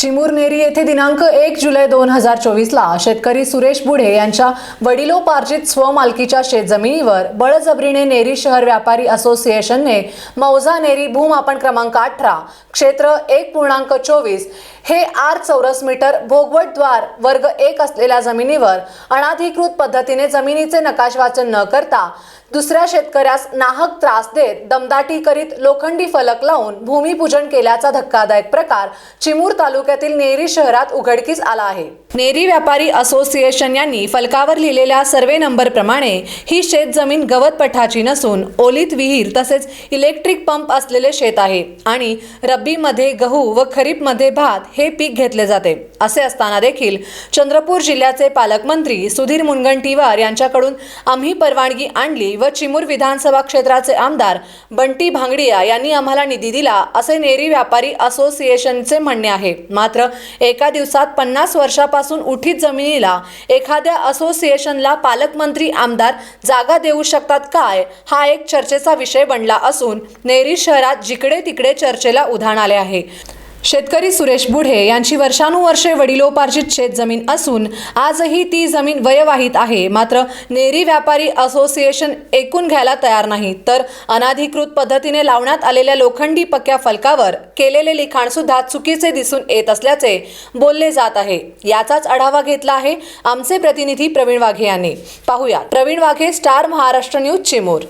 चिमूर नेरी येथे दिनांक 1 जुलै 2024 ला शेतकरी सुरेश बुढे यांच्या वडिलोपार्जित स्वमालकीच्या शेतजमिनीवर बळजबरीने नेरी शहर व्यापारी असोसिएशनने मौजा नेरी भूमापन क्रमांक 18 क्षेत्र 1.24 हे 8 चौरस मीटर भोगवटद्वार वर्ग 1 असलेल्या जमिनीवर अनाधिकृत पद्धतीने जमिनीचे नकाश वाचन न करता दुसऱ्या शेतकऱ्यास नाहक त्रास देत दमदाटी करीत लोखंडी फलक लावून भूमिपूजन केल्याचा धक्कादायक प्रकार चिमूर तालुक्यातील नेरी शहरात उघडकीस आला आहे। नेरी व्यापारी असोसिएशन यांनी फलकावर लिहिलेल्या सर्वे नंबर प्रमाणे ही शेतजमीन गवत पठाची नसून ओलीत विहीर तसेच इलेक्ट्रिक पंप असलेले शेत आहे आणि रब्बीमध्ये गहू व खरीपमध्ये भात हे पीक घेतले जाते। असे असताना देखील चंद्रपूर जिल्ह्याचे पालकमंत्री सुधीर मुनगंटीवार यांच्याकडून आम्ही परवानगी आणली व चिमूर विधानसभा क्षेत्राचे आमदार बंटी भांगडिया यांनी आम्हाला निधी दिला असे नेरी व्यापारी असोसिएशनचे म्हणणे आहे। मात्र एका दिवसात 50 वर्षापासून उठीत जमिनीला एखाद्या असोसिएशनला पालकमंत्री आमदार जागा देऊ शकतात काय, हा एक चर्चेचा विषय बनला असून नेरी शहरात जिकडे तिकडे चर्चेला उधाण आले आहे। शेतकरी सुरेश बुढे यांची वर्षानुवर्षे वडिलोपार्जित शेतजमीन असून आजही ती जमीन वयवाहित आहे। मात्र नेरी व्यापारी असोसिएशन ऐकून घ्यायला तयार नाही, तर अनाधिकृत पद्धतीने लावण्यात आलेल्या लोखंडी पक्क्या फलकावर केलेले लिखाण सुद्धा चुकीचे दिसून येत असल्याचे बोलले जात आहे। याचाच आढावा घेतला आहे आमचे प्रतिनिधी प्रवीण वाघे यांनी। पाहूया प्रवीण वाघे, स्टार महाराष्ट्र न्यूज, चिमूर।